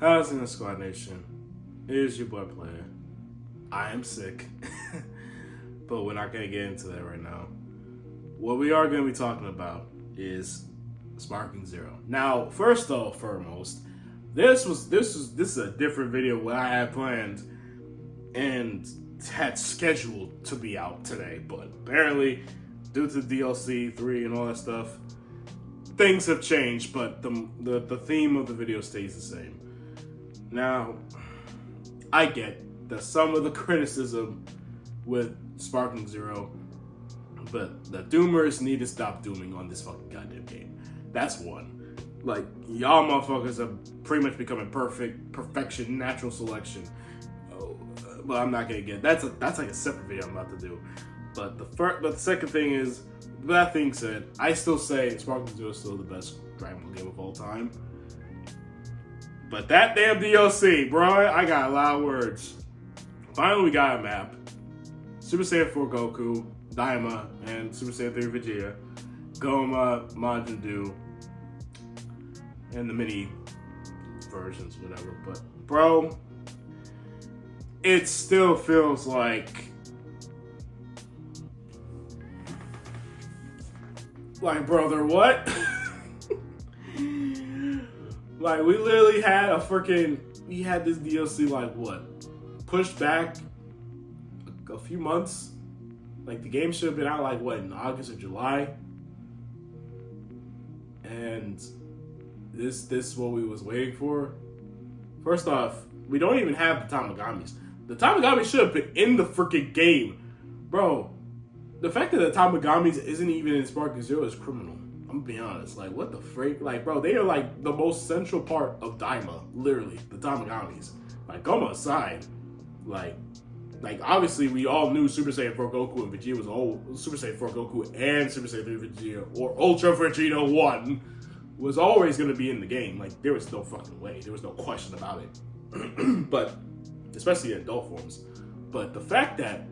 How's in the Squad Nation? It is your boy Player. I am sick, but we're not gonna get into that right now. What we are gonna be talking about is Sparking Zero. Now, first though, foremost, this is a different video what I had planned and had scheduled to be out today, but apparently, due to DLC 3 and all that stuff, things have changed, but the theme of the video stays the same. Now, I get that some of the criticism with Sparking Zero, but the doomers need to stop dooming on this fucking goddamn game. That's one. Like, y'all motherfuckers are pretty much becoming perfection, natural selection. But I'm not gonna get that's like a separate video I'm about to do. But the second thing is, that being said, I still say Sparking Zero is still the best Dragon Ball game of all time. But that damn DLC, bro, I got a lot of words. Finally, we got a map. Super Saiyan 4 Goku, Daima, and Super Saiyan 3 Vegeta, Goma, Majin Buu, and the mini versions, whatever. But, bro, it still feels like brother, what? Like, we literally had we had this DLC, like, what? Pushed back a few months? Like, the game should have been out, like, what, in August or July? And this is what we was waiting for? First off, we don't even have the Tamagamis. The Tamagamis should have been in the freaking game. Bro, the fact that the Tamagamis isn't even in Sparking Zero is criminal. I'm gonna be honest. Like, what the freak? Like, bro, they are like the most central part of Daima. Literally, the Tamagamis. Like, Goma aside, like obviously we all knew Super Saiyan 4 Goku and Vegeta was old. Super Saiyan 4 Goku and Super Saiyan 3 Vegeta, or Ultra Vegeta 1, was always gonna be in the game. Like, there was no fucking way. There was no question about it. But, especially in adult forms. But the fact that,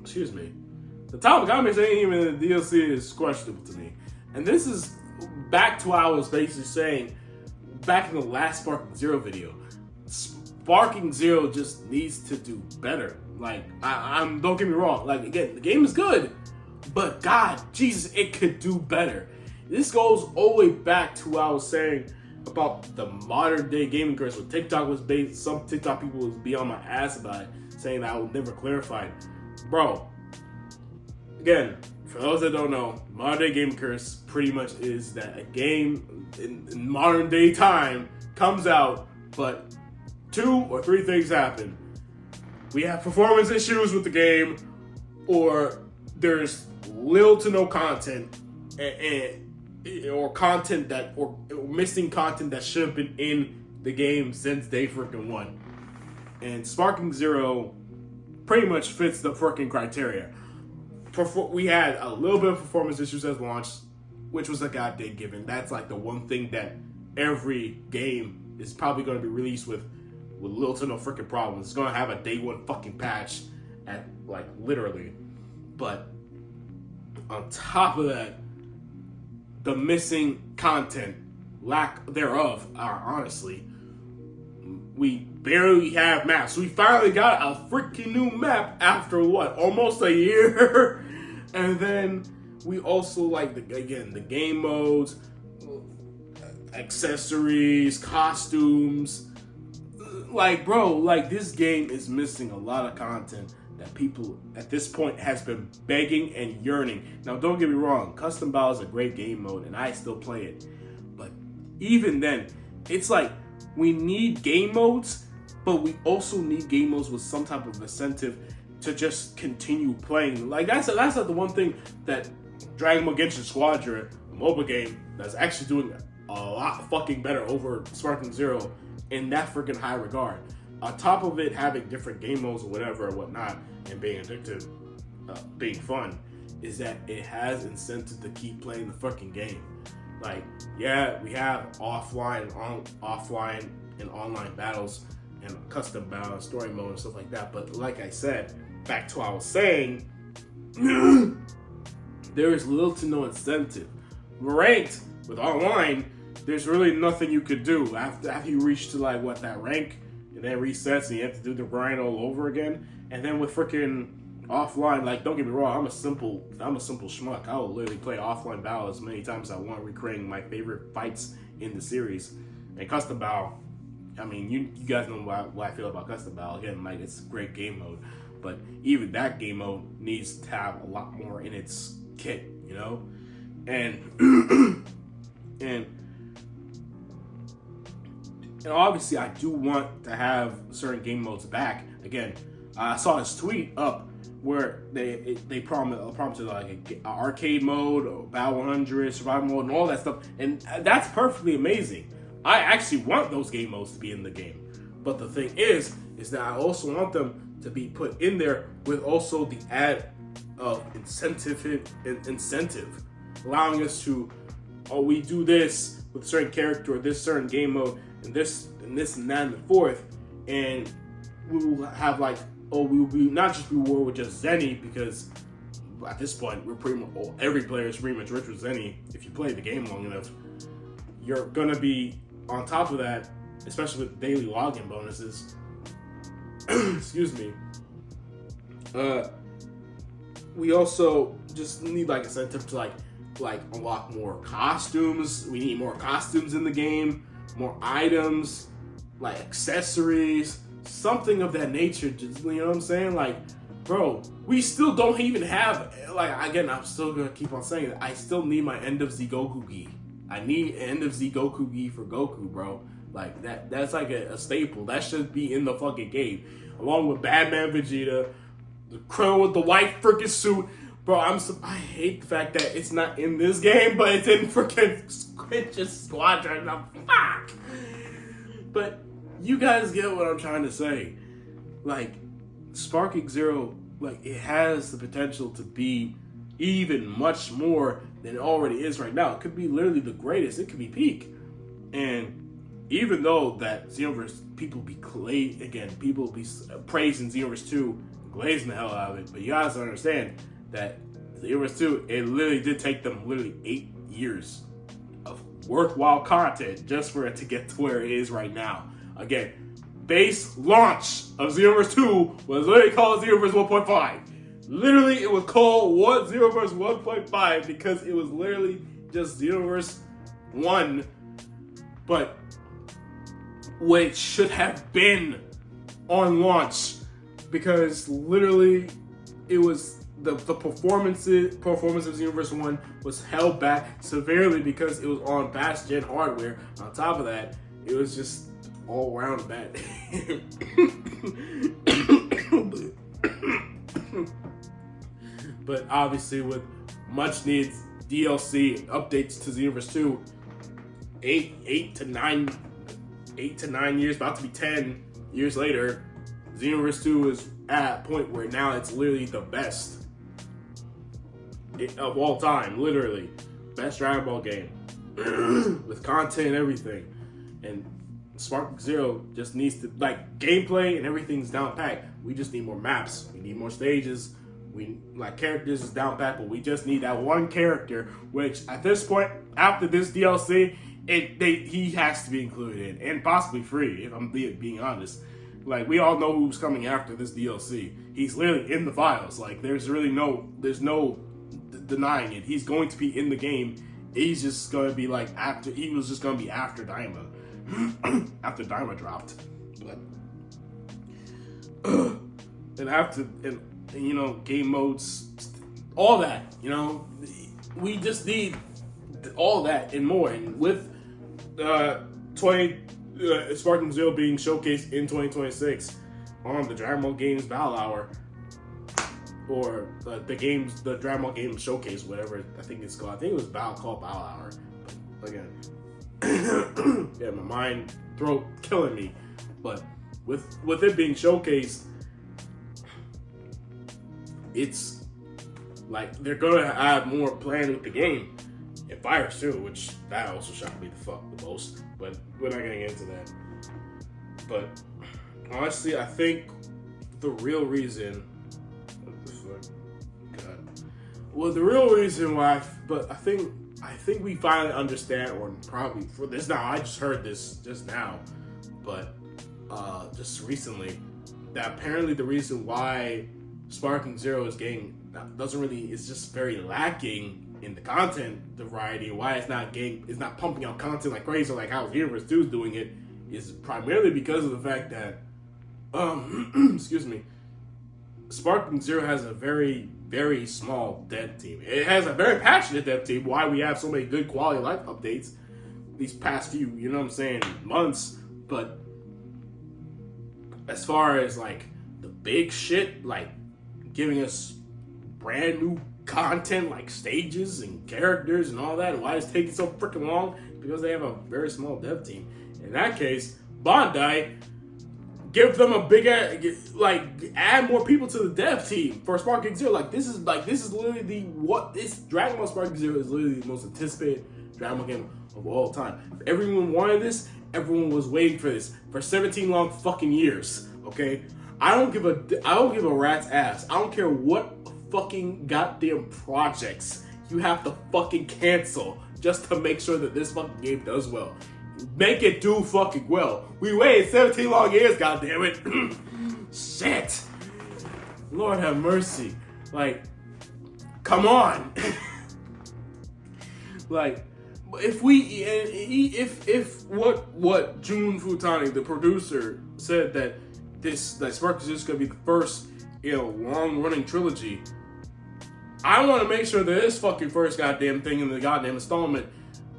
the Tamagamis ain't even in the DLC is questionable to me. And this is back to what I was basically saying back in the last Sparking Zero video. Sparking Zero just needs to do better. Like, I'm don't get me wrong. Like, again, the game is good, but God, Jesus, it could do better. This goes all the way back to what I was saying about the modern day gaming curse, where TikTok was based. Some TikTok people would be on my ass about it, saying that I would never clarify it. Bro, again, for those that don't know, modern day gaming curse pretty much is that a game in modern day time comes out, but 2 or 3 things happen. We have performance issues with the game, or there's little to no content, or content that, or missing content that should have been in the game since day freaking one. And Sparking Zero pretty much fits the freaking criteria. We had a little bit of performance issues at launch, which was a goddamn given. That's like the one thing that every game is probably going to be released with little to no freaking problems. It's going to have a day one fucking patch at, like, literally. But on top of that, the missing content, lack thereof, are honestly, we barely have maps. We finally got a freaking new map after what? Almost a year? And then we also, like, the game modes, accessories, costumes. Like, bro, like, this game is missing a lot of content that people at this point has been begging and yearning. Now, don't get me wrong, Custom Battle is a great game mode, and I still play it. But even then, it's like, we need game modes, but we also need game modes with some type of incentive to just continue playing. Like, that's like the one thing that Dragon Ball Genshin Squadron, a mobile game, that's actually doing a lot fucking better over Sparking Zero in that freaking high regard. On top of it having different game modes or whatever or whatnot, and being addictive, being fun, is that it has incentive to keep playing the fucking game. Like, yeah, we have offline and online battles and custom battle and story mode and stuff like that. But like I said, back to what I was saying, there is little to no incentive. Ranked with online, there's really nothing you could do after you reach to like what that rank, and then resets, and you have to do the grind all over again. And then with freaking offline, like don't get me wrong, I'm a simple schmuck. I will literally play offline battle as many times as I want, recreating my favorite fights in the series. And custom battle, I mean, you guys know what I feel about custom battle. Again, like it's a great game mode, but even that game mode needs to have a lot more in its kit, you know. And and obviously, I do want to have certain game modes back. Again, I saw this tweet up where they prompted like an arcade mode, or Battle 100, survival mode, and all that stuff, and that's perfectly amazing. I actually want those game modes to be in the game, but the thing is that I also want them to be put in there with also the add of incentive, allowing us to, oh, we do this with a certain character or this certain game mode, and this and that and the fourth, and we will have like, oh, we will be not just rewarded with just Zenny, because at this point we're pretty much, every player is pretty much rich with Zenny. If you play the game long enough, you're gonna be on top of that, especially with daily login bonuses. Excuse me. We also just need like incentive to like unlock more costumes. We need more costumes in the game, more items, like accessories, something of that nature. Just, you know what I'm saying? Like, bro, we still don't even have, like, again, I'm still gonna keep on saying that I still need my End of Z Goku gi. I need End of Z Goku gi for Goku, bro. Like that's like a staple. That should be in the fucking game, along with Batman Vegeta, the Krillin with the white freaking suit. Bro, I hate the fact that it's not in this game, but it's in freaking Ninja Squadron. Fuck. But you guys get what I'm trying to say. Like, Sparking Zero, like, it has the potential to be even much more than it already is right now. It could be literally the greatest. It could be peak. And even though that Xenoverse, people be praising Xenoverse 2, glazing the hell out of it, but you guys understand that Xenoverse 2, it literally did take them literally 8 years of worthwhile content just for it to get to where it is right now. Again, base launch of Xenoverse 2 was literally called Xenoverse 1.5. Literally, it was called Xenoverse 1.5 because it was literally just Xenoverse 1, but what it should have been on launch, because literally it was the performance of Xenoverse 1 was held back severely because it was on past gen hardware. On top of that, it was just all around bad. But obviously, with much needed DLC updates to Xenoverse 2, 8 to 9 years, about to be 10 years later, Xenoverse 2 is at a point where now it's literally the best of all time, literally. Best Dragon Ball game. With content and everything. And Sparking Zero just needs to, like, gameplay and everything's down packed. We just need more maps. We need more stages. We, like, characters is down packed, but we just need that one character, which at this point, after this DLC, he has to be included in, and possibly free, if I'm being honest. Like, we all know who's coming after this DLC. He's literally in the files. Like, there's no denying it. He's going to be in the game. He's just going to be like he was just going to be after Daima. After Daima dropped. But, and you know, game modes, all that, you know, we just need all that and more. And with Sparking Zero being showcased in 2026 on the Dragon Ball Games Battle Hour, or the Dragon Ball Games Showcase, whatever I think it's called. I think it was called Battle Hour. But again, yeah, my throat killing me. But with it being showcased, it's like they're gonna add more planned with the game. And Fire too, which that also shocked me the most. But we're not getting into that. But honestly, I think the real reason, what the fuck? God. Well, the real reason why, but I think I think we finally understand, or probably for this now. I just heard this just now, but just recently, that apparently the reason why Sparking Zero is just very lacking in the content variety. Why it's not pumping out content like crazy, like how Universe 2 is doing it, is primarily because of the fact that, excuse me, Sparking Zero has a very, very small dev team. It has a very passionate dev team. Why we have so many good quality of life updates these past few, months. But as far as like the big shit, like giving us brand new content, like stages and characters and all that, and why it's taking so freaking long, because they have a very small dev team. In that case, Bandai, give them a big add more people to the dev team for Sparking Zero. This is literally this Dragon Ball Sparking Zero is literally the most anticipated Dragon Ball game of all time. If everyone wanted this, everyone was waiting for this for 17 long fucking years. Okay, I don't give a rat's ass. I don't care what fucking goddamn projects you have to fucking cancel just to make sure that this fucking game does well. Make it do fucking well. We waited 17 long years, goddammit. Shit. Lord have mercy. Like, come on. Like, if what Jun Futani, the producer, said that Spark is just gonna be the first, long running trilogy, I want to make sure that this fucking first goddamn thing in the goddamn installment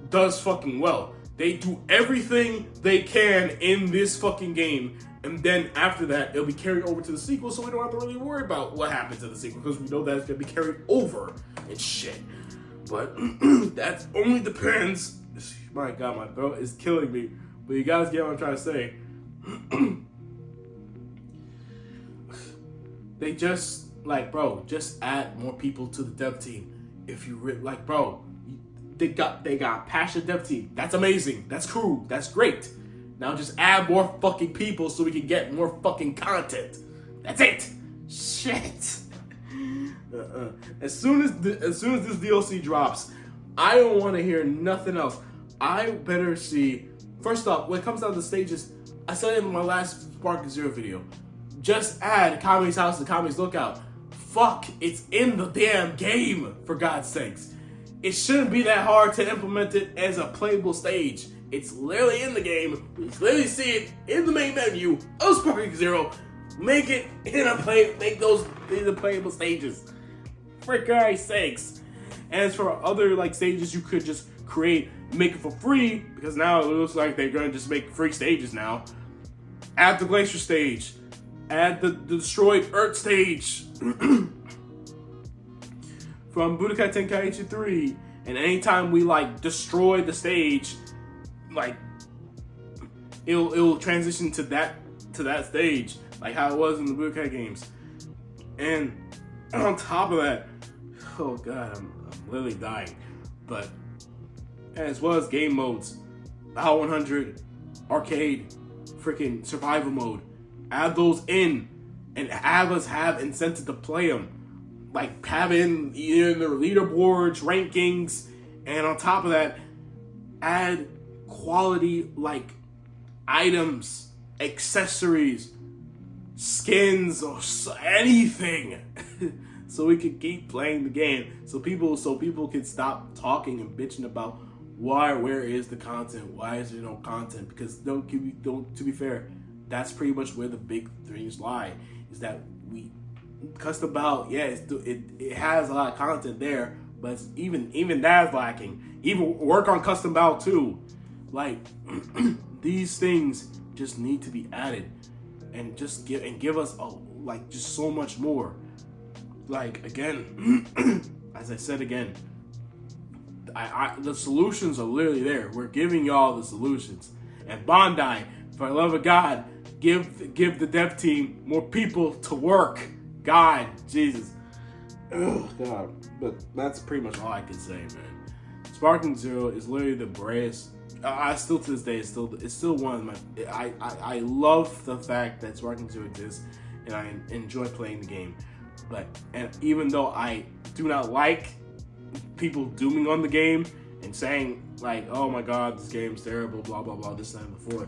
does fucking well. They do everything they can in this fucking game, and then after that, it'll be carried over to the sequel, so we don't have to really worry about what happens to the sequel, because we know that it's gonna be carried over and shit. But that only depends. My God, my throat is killing me. But you guys get what I'm trying to say. They just just add more people to the dev team. If you they got passionate dev team. That's amazing. That's cool. That's great. Now just add more fucking people so we can get more fucking content. That's it. Shit. As soon as this DLC drops, I don't want to hear nothing else. I better see. First off, when it comes down to stages, I said it in my last Sparking Zero video. Just add Kami's House and Kami's Lookout. Fuck, it's in the damn game, for God's sakes. It shouldn't be that hard to implement it as a playable stage. It's literally in the game. We literally see it in the main menu of Sparking Zero. Make it make those into playable stages. For God's sakes. As for other stages, you could just make it for free, because now it looks like they're gonna just make free stages now. Add the Glacier stage. Add the Destroyed Earth stage. From Budokai Tenkaichi 3, and anytime we destroy the stage, it'll transition to that stage, like how it was in the Budokai games. And on top of that, oh god, I'm literally dying. But as well as game modes, Battle 100, Arcade, freaking Survival mode, add those in and have us have incentive to play them. Have in their leaderboards, rankings, and on top of that, add quality items, accessories, skins, or anything, so we can keep playing the game. So people can stop talking and bitching about where is the content? Why is there no content? Because to be fair, that's pretty much where the big things lie. Is that Custom Battle, it has a lot of content there, but it's even that's lacking. Even work on Custom Battle too. These things just need to be added, and just give us just so much more. Again, as I said again, the solutions are literally there. We're giving y'all the solutions, and Bandai, for the love of God, give the dev team more people to work. God, Jesus. Oh, God. But that's pretty much all I can say, man. Sparking Zero is literally the brightest. I still, to this day, it's still one of my... I love the fact that Sparking Zero exists, and I enjoy playing the game. And even though I do not like people dooming on the game and saying like, oh my god, this game's terrible, blah blah blah, this time before,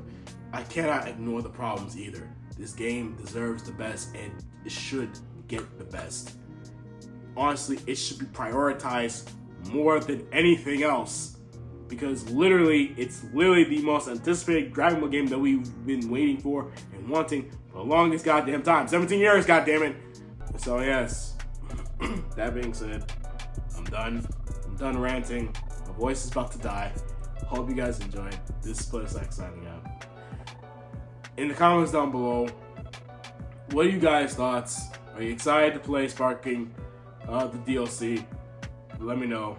I cannot ignore the problems either. This game deserves the best and it should get the best. Honestly, it should be prioritized more than anything else, because it's literally the most anticipated Dragon Ball game that we've been waiting for and wanting for the longest goddamn time. 17 years, goddammit. So yes, that being said, I'm done ranting. My voice is about to die. Hope you guys enjoyed. This is SplitterStack signing out. In the comments down below, what are you guys' thoughts? Are you excited to play Sparking the DLC? Let me know.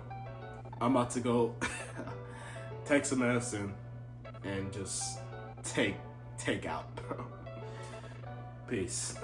I'm about to go take some medicine and just take out. Peace.